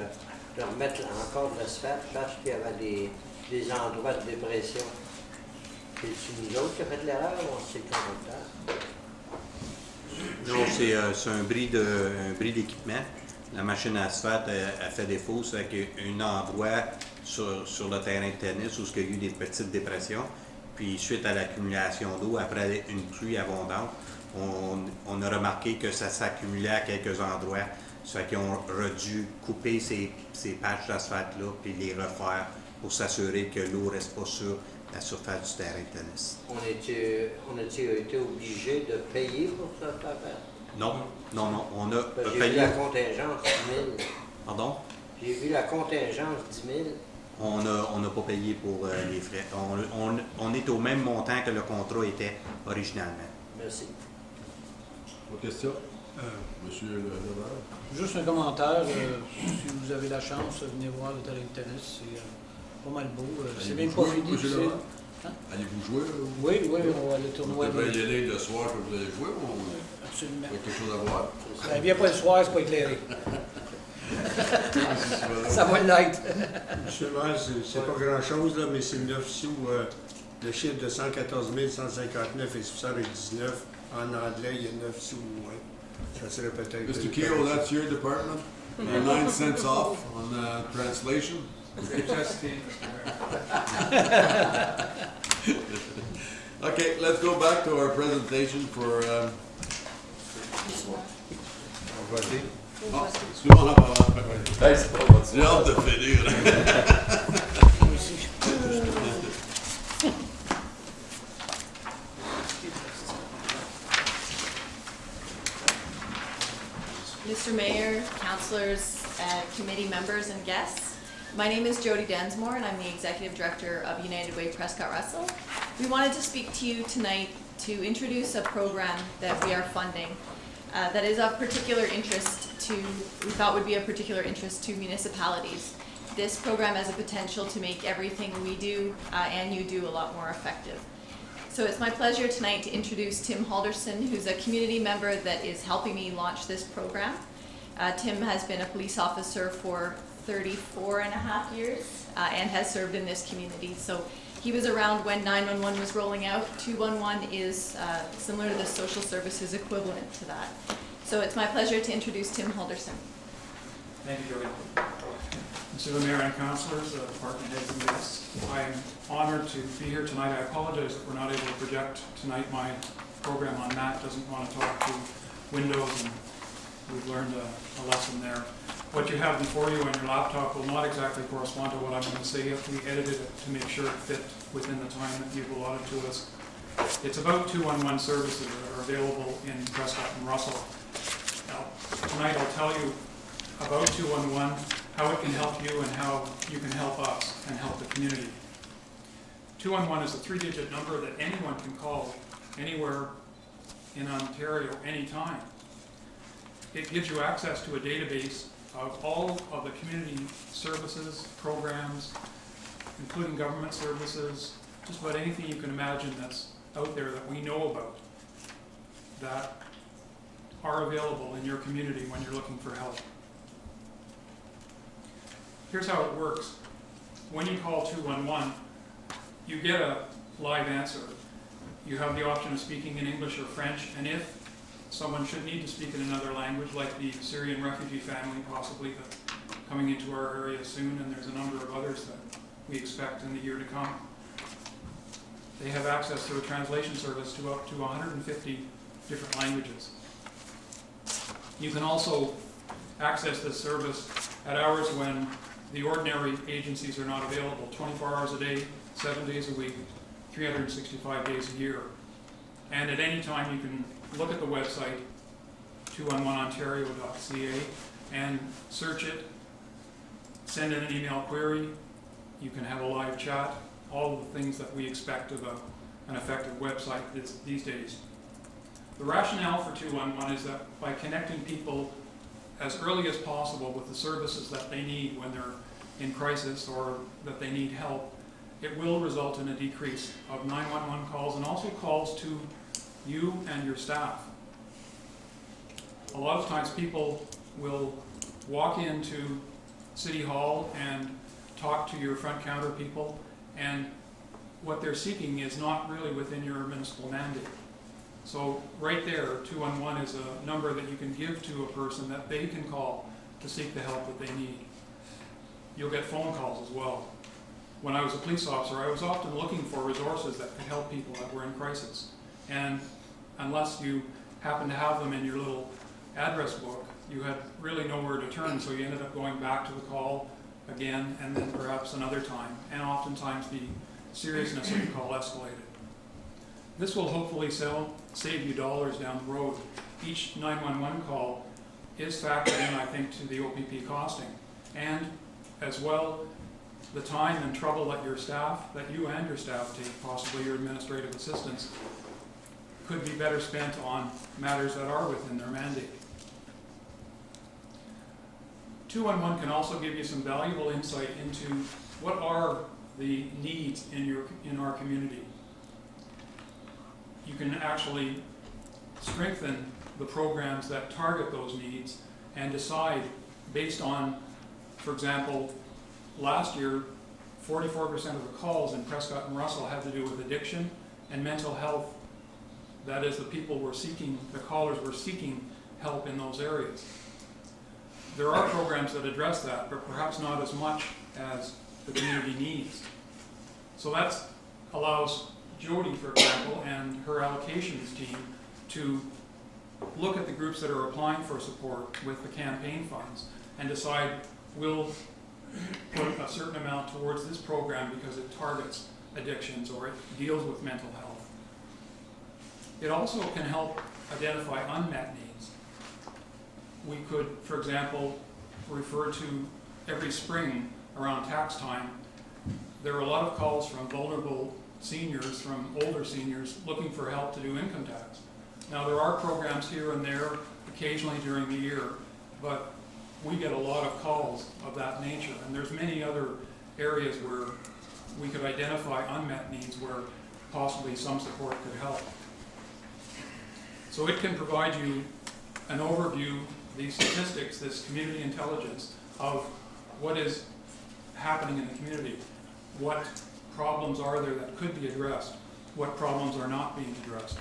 Speaker 4: de remettre encore de l'asphalte parce qu'il y avait des endroits de dépression. C'est-tu nous autres qui avons fait l'erreur ou c'est le conducteur?
Speaker 14: Non, c'est un bris d'équipement. La machine à asphalte a fait défaut, c'est un endroit sur le terrain de tennis où il y a eu des petites dépressions. Puis suite à l'accumulation d'eau, après une pluie abondante, on a remarqué que ça s'accumulait à quelques endroits. Ça fait qu'ils ont dû couper ces patchs d'asphalte-là puis les refaire pour s'assurer que l'eau ne reste pas sur la surface du terrain de tennis.
Speaker 4: On a-t-il été obligé de payer pour ça faire?
Speaker 14: Non, on a
Speaker 4: J'ai
Speaker 14: payé.
Speaker 4: vu la contingence 10 000.
Speaker 14: Pardon?
Speaker 4: J'ai vu la contingence 10 000.
Speaker 14: On n'a pas payé pour les frais. On est au même montant que le contrat était originalement.
Speaker 4: Merci.
Speaker 1: Autre question? Monsieur Levert?
Speaker 6: Juste un commentaire. Si vous avez la chance, venez voir le terrain de tennis. C'est pas mal beau. C'est bien pas fini. Hein?
Speaker 1: Allez-vous jouer?
Speaker 6: Oui, on va aller tournoi.
Speaker 1: Vous devez y aller le soir que vous allez jouer ou
Speaker 6: Absolument.
Speaker 1: il y a quelque chose à voir?
Speaker 6: Ben, viens pas le soir, c'est pas éclairé. Ça va l'être.
Speaker 12: Justement, c'est pas grand-chose, là, mais c'est 9 sous. Le chiffre de 114 159 et 79. En anglais, il y a 9 sous moins. Ça serait peut-être...
Speaker 1: Mr. Keel, that's your department? 9 cents off on translation? Okay, let's go back to our presentation for... Ah, excuse-moi, on a pas... J'ai hâte de finir.
Speaker 15: Mr. Mayor, councilors, committee members, and guests. My name is Jody Densmore, and I'm the Executive Director of United Way Prescott Russell. We wanted to speak to you tonight to introduce a program that we are funding that is of particular interest to, we thought would be of particular interest to municipalities. This program has a potential to make everything we do and you do a lot more effective. So it's my pleasure tonight to introduce Tim Halderson, who's a community member that is helping me launch this program. Tim has been a police officer for 34 and a half years and has served in this community. So he was around when 911 was rolling out. 211 is similar to the social services equivalent to that. So it's my pleasure to introduce Tim Halderson.
Speaker 16: Thank you, Jody. Mr. Mayor and councilors, department heads and guests, I am honored to be here tonight. I apologize that we're not able to project tonight. My program on Matt doesn't want to talk to windows, and we've learned a lesson there. What you have before you on your laptop will not exactly correspond to what I'm going to say. We edited it to make sure it fit within the time that you've allotted to us. It's about 211 services that are available in Prescott and Russell. Now, tonight I'll tell you about 211, how it can help you and how you can help us and help the community. 211 is a 3-digit number that anyone can call anywhere in Ontario, anytime. It gives you access to a database of all of the community services, programs, including government services, just about anything you can imagine that's out there that we know about that are available in your community when you're looking for help. Here's how it works. When you call 211, you get a live answer. You have the option of speaking in English or French, and if someone should need to speak in another language, like the Syrian refugee family possibly that's coming into our area soon, and there's a number of others that we expect in the year to come, they have access to a translation service to up to 150 different languages. You can also access this service at hours when the ordinary agencies are not available, 24 hours a day, 7 days a week, 365 days a year. And at any time you can look at the website, 211ontario.ca, and search it, send in an email query, you can have a live chat, all of the things that we expect of an effective website these days. The rationale for 211 is that by connecting people as early as possible with the services that they need when they're in crisis or that they need help, it will result in a decrease of 911 calls and also calls to you and your staff. A lot of times people will walk into City Hall and talk to your front counter people, and what they're seeking is not really within your municipal mandate. So right there, 211 is a number that you can give to a person that they can call to seek the help that they need. You'll get phone calls as well. When I was a police officer, I was often looking for resources that could help people that were in crisis. And unless you happen to have them in your little address book, you had really nowhere to turn, so you ended up going back to the call again and then perhaps another time. And oftentimes the seriousness of the call escalated. This will hopefully save you dollars down the road. Each 911 call is factored in, I think, to the OPP costing. And as well, the time and trouble that you and your staff take, possibly your administrative assistants, could be better spent on matters that are within their mandate. 211 can also give you some valuable insight into what are the needs in our community. You can actually strengthen the programs that target those needs and decide based on, for example, last year, 44% of the calls in Prescott and Russell had to do with addiction and mental health. That is, the callers were seeking help in those areas. There are programs that address that, but perhaps not as much as the community needs. So that allows Jody, for example, and her allocations team to look at the groups that are applying for support with the campaign funds and decide, we'll put a certain amount towards this program because it targets addictions or it deals with mental health. It also can help identify unmet needs. We could, for example, refer to every spring around tax time, there are a lot of calls from vulnerable seniors, from older seniors, looking for help to do income tax. Now, there are programs here and there occasionally during the year, but we get a lot of calls of that nature, and there's many other areas where we could identify unmet needs where possibly some support could help. So it can provide you an overview, these statistics, this community intelligence of what is happening in the community, what problems are there that could be addressed, what problems are not being addressed.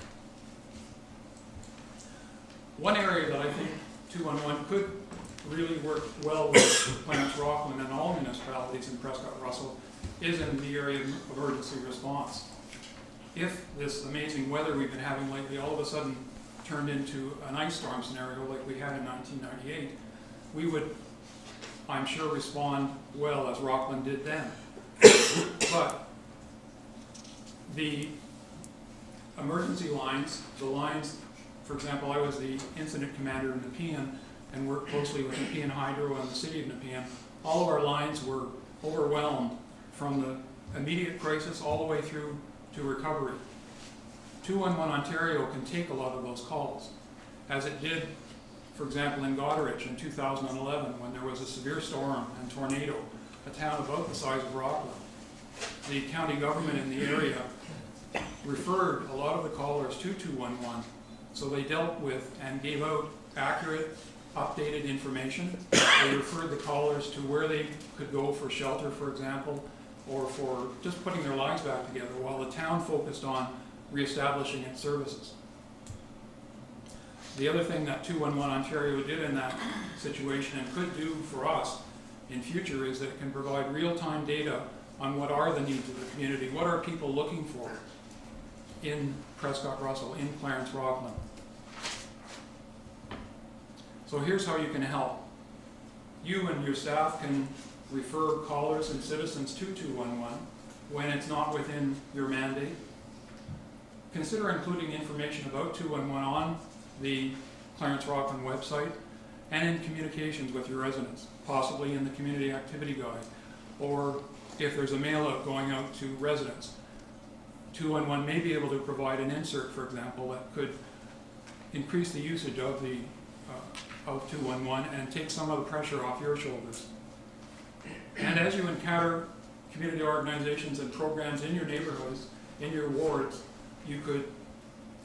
Speaker 16: One area that I think 211 could really work well with Clarence-Rockland and all municipalities in Prescott-Russell is in the area of emergency response. If this amazing weather we've been having lately all of a sudden turned into an ice storm scenario like we had in 1998, we would, I'm sure, respond well as Rockland did then. But the emergency lines, the lines, for example, I was the incident commander in Nepean and worked closely with Nepean Hydro and the city of Nepean all of our lines were overwhelmed from the immediate crisis all the way through to recovery. 211 Ontario can take a lot of those calls, as it did, for example, in Goderich in 2011 when there was a severe storm and tornado, a town about the size of Rockland. The county government in the area referred a lot of the callers to 211, so they dealt with and gave out accurate, updated information. They referred the callers to where they could go for shelter, for example, or for just putting their lives back together, while the town focused on reestablishing its services. The other thing that 211 Ontario did in that situation and could do for us in future is that it can provide real-time data on what are the needs of the community, what are people looking for in Prescott-Russell, in Clarence-Rockland. So here's how you can help. You and your staff can refer callers and citizens to 211 when it's not within your mandate. Consider including information about 211 on the Clarence-Rockland website and in communications with your residents, possibly in the community activity guide, or if there's a mail out going out to residents. 211 may be able to provide an insert, for example, that could increase the usage of the of 211 and take some of the pressure off your shoulders. And as you encounter community organizations and programs in your neighborhoods, in your wards, you could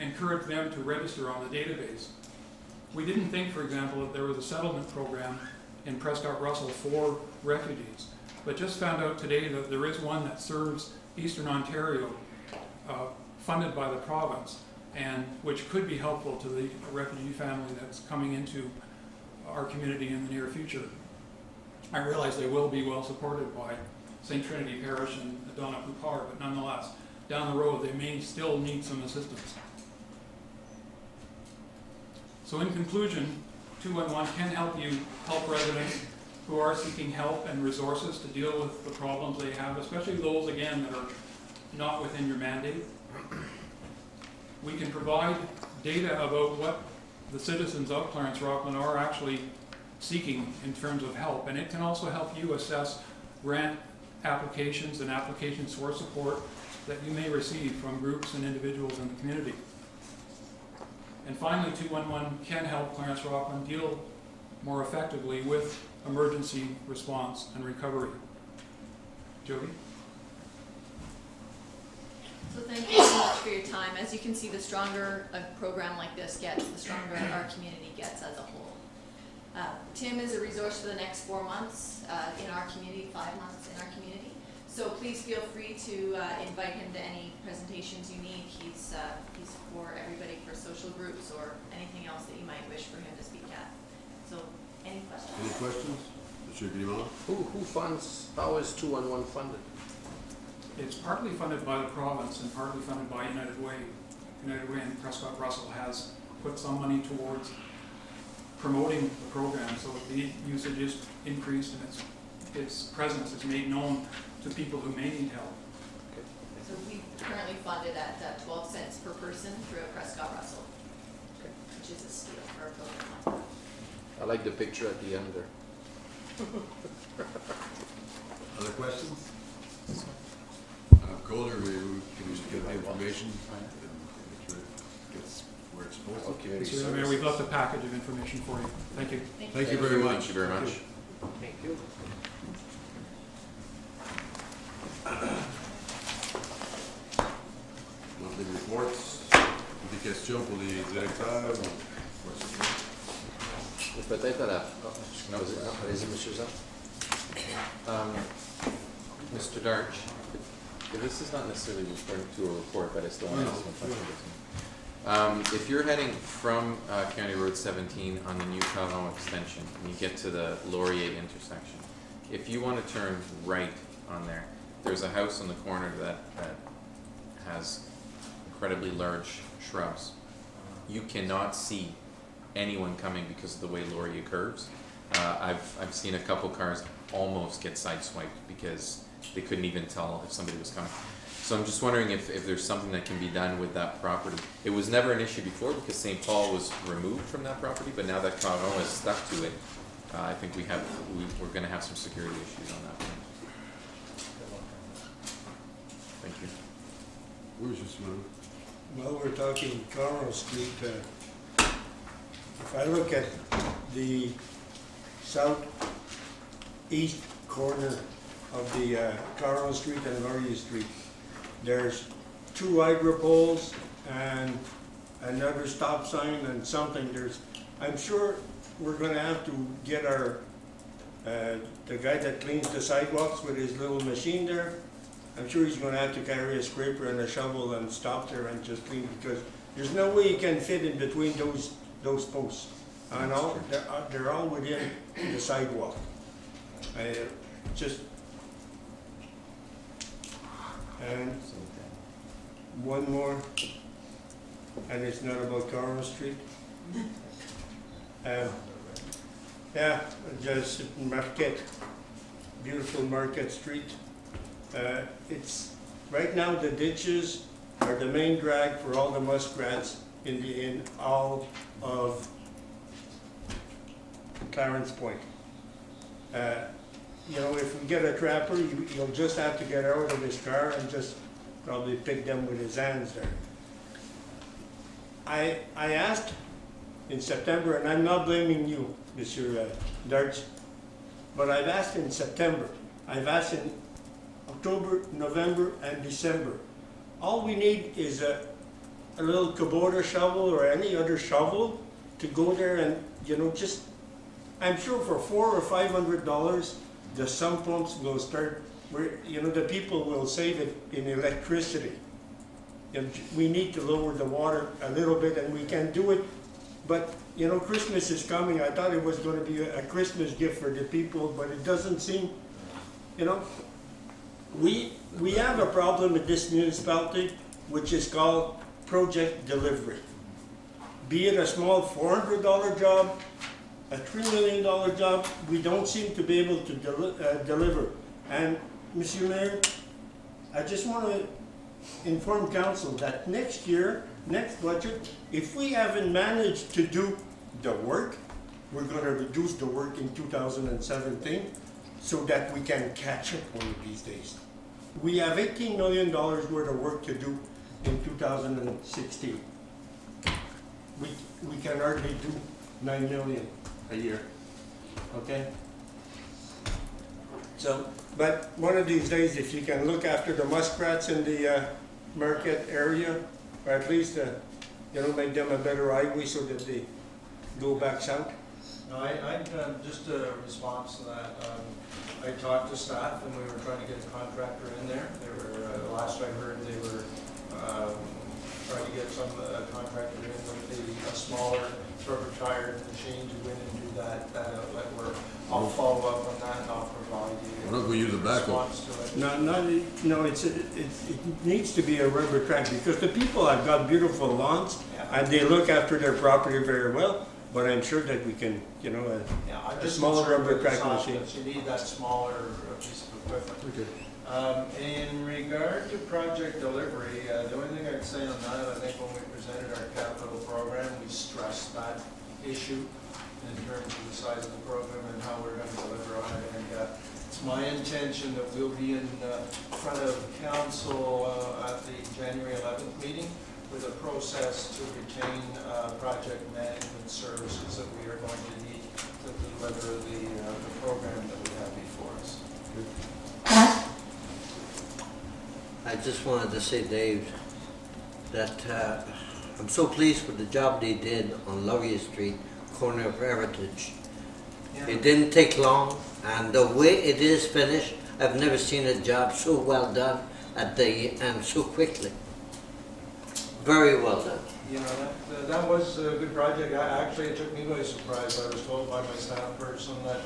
Speaker 16: encourage them to register on the database. We didn't think, for example, that there was a settlement program in Prescott-Russell for refugees, but just found out today that there is one that serves Eastern Ontario, funded by the province, and which could be helpful to the refugee family that's coming into our community in the near future. I realize they will be well supported by St. Trinity Parish and Donna Poupar, but nonetheless, down the road they may still need some assistance. So in conclusion, 211 can help you help residents who are seeking help and resources to deal with the problems they have, especially those, again, that are not within your mandate. We can provide data about what the citizens of Clarence-Rockland are actually seeking in terms of help, and it can also help you assess grant applications and applications for support that you may receive from groups and individuals in the community. And finally, 211 can help Clarence-Rockland deal more effectively with emergency response and recovery. Jody?
Speaker 15: So thank you so much for your time. As you can see, the stronger a program like this gets, the stronger our community gets as a whole. Tim is a resource for the next 4 months in our community, 5 months in our community. So please feel free to invite him to any presentations you need. He's for everybody, for social groups or anything else that you might wish for him to speak at. So any questions?
Speaker 1: Any questions? Mr. Guillemot?
Speaker 2: Who funds, how is 211 funded?
Speaker 16: It's partly funded by the province and partly funded by United Way. United Way and Prescott-Russell has put some money towards promoting the program, so the usage is increased and its presence is made known to people who may need help.
Speaker 2: Okay.
Speaker 15: So we currently fund it at 12 cents per person through Prescott-Russell,
Speaker 2: Okay.
Speaker 15: which is a steal for a program like that.
Speaker 2: I like the picture at the end there.
Speaker 1: Other questions? Colder, can we just get the information and make sure it gets where it's supposed to?
Speaker 2: Okay.
Speaker 16: Mr. Mayor, we've left a package of information for you. Thank you.
Speaker 1: Thank you very much.
Speaker 10: Thank you very much.
Speaker 2: Thank you.
Speaker 1: Monthly reports, des questions pour les directeurs.
Speaker 2: Peut-être à la... Allez-y, monsieur Zan.
Speaker 10: Mr. Darch, this is not necessarily referring to a report, but I still want to ask one question. If you're heading from County Road 17 on the new Clarence extension, and you get to the Laurier intersection, if you want to turn right on there, there's a house on the corner that has incredibly large shrubs. You cannot see anyone coming because of the way Laurier curves. I've seen a couple cars almost get sideswiped because they couldn't even tell if somebody was coming. So I'm just wondering if there's something that can be done with that property. It was never an issue before because St. Paul was removed from that property, but now that Clarence is stuck to it, I think we're going to have some security issues on that one. Thank you.
Speaker 1: Where's this one?
Speaker 12: Well, we're talking Carl Street. If I look at the southeast corner of the Carl Street and Laurier Street, there's 2 hydro poles and another stop sign and something. I'm sure we're going to have to get our the guy that cleans the sidewalks with his little machine there. I'm sure he's going to have to carry a scraper and a shovel and stop there and just clean, because there's no way you can fit in between those posts. And all they're all within the sidewalk. And one more, and it's not about Carl Street. Yeah, just Market, beautiful Market Street. It's right now the ditches are the main drag for all the muskrats in all of Clarence Point. You know, if we get a trapper, you'll just have to get out of his car and just probably pick them with his hands there. I asked in September, and I'm not blaming you, Mr. Darts, but I've asked in September, I've asked in October, November, and December. All we need is a little Kubota shovel or any other shovel to go there and, you know, just, I'm sure for $400 or $500, the sump pumps will start, you know, the people will save it in electricity. And we need to lower the water a little bit, and we can do it. But, you know, Christmas is coming. I thought it was going to be a Christmas gift for the people, but it doesn't seem, you know. We have a problem in this municipality, which is called project delivery. Be it a small $400 job, a $3 million job, we don't seem to be able to deliver. And, Mr. Mayor, I just want to inform council that next year, next budget, if we haven't managed to do the work, we're going to reduce the work in 2017 so that we can catch up one of these days. We have $18 million worth of work to do in 2016. We can hardly do $9 million a year, okay? So, but one of these days, if you can look after the muskrats in the market area, or at least, you know, make them a better highway so that they go back south.
Speaker 13: No, I just a response to that. I talked to staff and we were trying to get a contractor in there. They were, last I heard, they were trying to get some contractor in with a smaller rubber tire machine to go in and do that outlet work. I'll follow up on that and I'll provide you.
Speaker 1: Why don't we use a backhoe?
Speaker 12: No, it needs to be a rubber track, because the people have got beautiful lawns, and they look after their property very well. But I'm sure that we can, you know, a smaller rubber track machine.
Speaker 13: You need that smaller piece of equipment. Okay. In regard to project delivery, the only thing I'd say on that, I think when we presented our capital program, we stressed that issue in terms of the size of the program and how we're going to deliver on it. And it's my intention that we'll be in front of council at the January 11th meeting with a process to retain project management services that we are going to need to deliver the program that we have before us.
Speaker 4: I just wanted to say, Dave, that I'm so pleased with the job they did on Laurier Street, corner of Heritage. Yeah. It didn't take long, and the way it is finished, I've never seen a job so well done at the end so quickly. Very well done.
Speaker 13: You know, that was a good project. Actually, it took me by surprise. I was told by my staff person that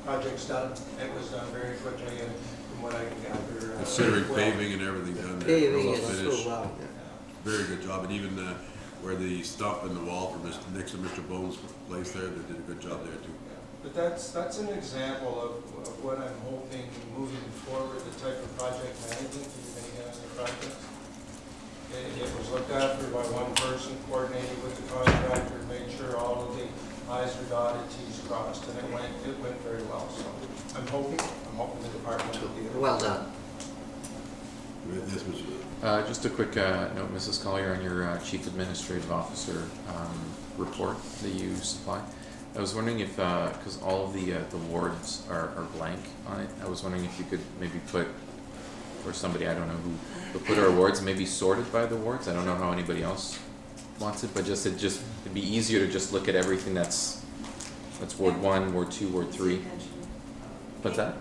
Speaker 13: project's done. It was done very quickly, and from what I can gather,
Speaker 1: considering paving and everything done there,
Speaker 4: paving is so well.
Speaker 1: Yeah. Very good job, and even where the stop in the wall for next to Mr. Bones' place there, they did a good job there too.
Speaker 13: But that's an example of what I'm hoping moving forward, the type of project management that you're going to get on the project. It was looked after by one person, coordinated with the contractor, made sure all of the I's are dotted, T's crossed, and it went very well. So I'm hoping the department will be able.
Speaker 4: Well done.
Speaker 1: Yes, Mr.
Speaker 10: Just a quick note, Mrs. Collier, on your Chief Administrative Officer report that you supply. I was wondering if, because all of the wards are blank on it, I was wondering if you could maybe put, or somebody, I don't know who, but put our wards maybe sorted by the wards. I don't know how anybody else wants it, but it'd be easier to just look at everything that's Ward 1, Ward 2, Ward 3. What's that?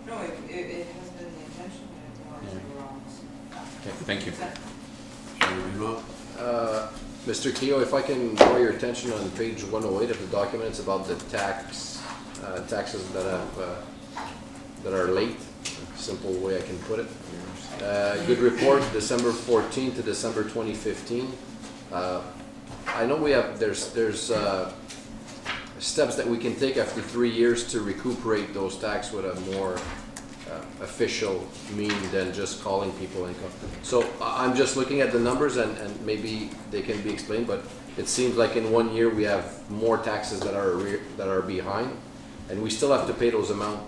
Speaker 8: No, it has been the intention, but it's wrong.
Speaker 10: Okay, thank you.
Speaker 2: Mr. Keogh, if I can draw your attention on page 108 of the document, it's about the taxes that are late. Simple way I can put it. Good report, December 14 to December 2015. I know there's steps that we can take after 3 years to recuperate those taxes with a more official mean than just calling people income. So I'm just looking at the numbers and maybe they can be explained, but it seems like in 1 year we have more taxes that are behind, and we still have to pay those amounts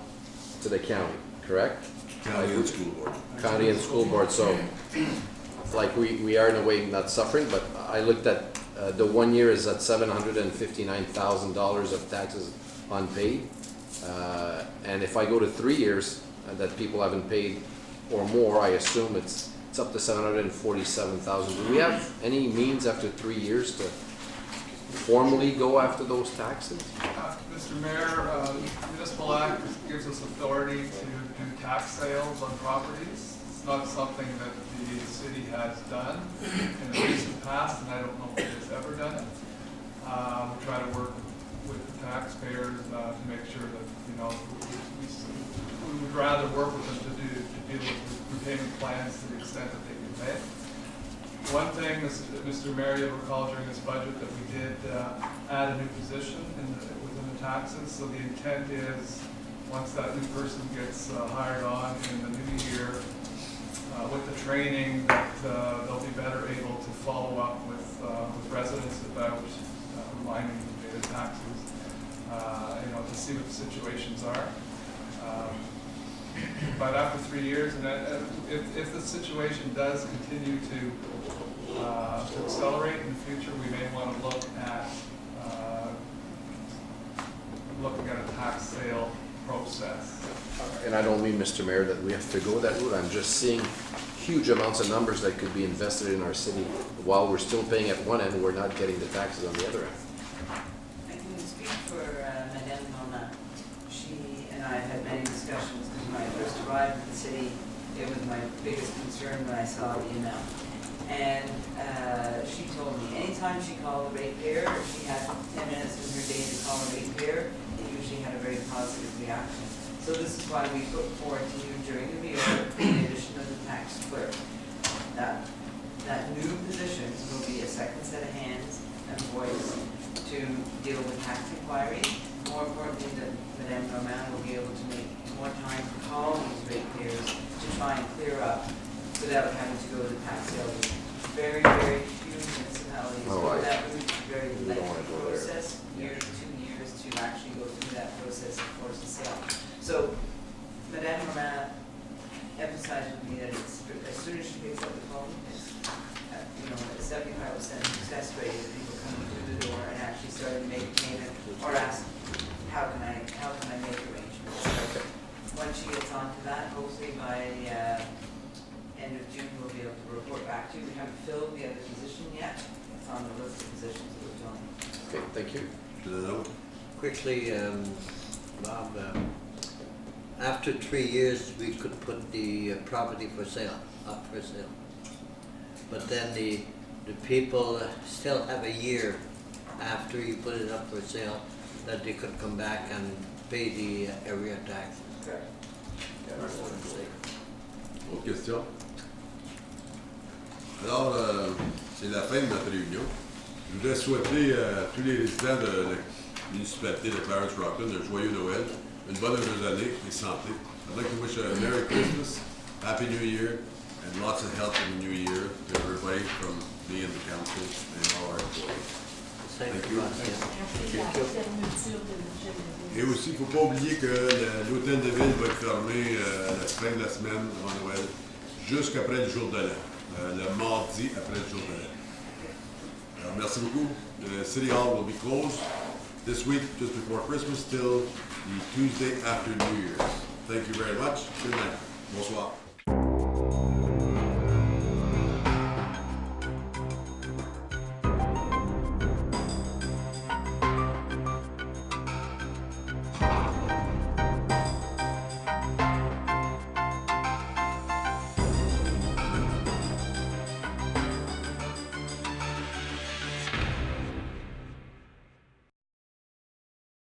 Speaker 2: to the county, correct?
Speaker 1: County and school board.
Speaker 2: County and school board. So like we are in a way not suffering, but I looked at the 1 year is at $759,000 of taxes unpaid, and if I go to 3 years that people haven't paid or more, I assume it's up to $747,000. Do we have any means after 3 years to formally go after those taxes?
Speaker 17: Mr. Mayor, Municipal Act gives us authority to do tax sales on properties. It's not something that the city has done in the recent past, and I don't know if it has ever done it. We try to work with the taxpayers to make sure that, we would rather work with them to deal with repayment plans to the extent that they can pay. One thing, Mr. Mayor, you'll recall during this budget that we did add a new position within the taxes. So the intent is, once that new person gets hired on in the new year, with the training, that they'll be better able to follow up with residents about reminding them to pay their taxes, to see what the situations are. But after 3 years, and if the situation does continue to accelerate in the future, we may want to look at looking at a tax sale process.
Speaker 2: And I don't mean, Mr. Mayor, that we have to go that route. I'm just seeing huge amounts of numbers that could be invested in our city while we're still paying at one end, we're not getting the taxes on the other end.
Speaker 8: I can speak for Madame Mona. She and I had many discussions because when I first arrived at the city, it was my biggest concern when I saw the email. And she told me anytime she called a ratepayer, she had 10 minutes in her day to call a ratepayer, it usually had a very positive reaction. So this is why we put forward to you during the reorg the addition of the tax clerk. That new position will be a second set of hands and voice to deal with tax inquiries. More importantly, that Madame Roman will be able to make more time to call these ratepayers to try and clear up without having to go to the tax sale. Very, very few municipalities go that route, very lengthy process, year to 2 years to actually go through that process and force the sale. So, Madame Roman emphasized with me that it's, as soon as she picks up the phone, it's, a 75% success rate of people coming through the door and actually starting to make a payment or ask, how can I make arrangements? So, once she gets onto that, hopefully by end of June, we'll be able to report back to you. We haven't filled the other position yet. It's on the list of positions that we're filling.
Speaker 2: Okay, thank you.
Speaker 4: Quickly, Bob, after 3 years, we could put the property for sale, up for sale. But then the people still have a year after you put it up for sale that they could come back and pay the area tax.
Speaker 8: Correct.
Speaker 1: Autre question? Alors, c'est la fin de notre réunion. Je voudrais souhaiter à tous les résidents de la municipalité de Clarence-Rockland un joyeux Noël, une bonne heureuse année et santé. I'd like to wish a Merry Christmas, Happy New Year, and lots of health in the new year to everybody from me and the council and all our employees.
Speaker 9: Après la fermeture de l'hôtel de
Speaker 1: Et
Speaker 9: ville.
Speaker 1: aussi, il ne faut pas oublier que l'hôtel de ville va être fermé la fin de la semaine avant Noël, jusqu'après le jour de l'an, le mardi après le jour de l'an. Alors, merci beaucoup. The City Hall will be closed this week, just before Christmas, till the Tuesday after New Year's. Thank you very much. Good night. Bonsoir.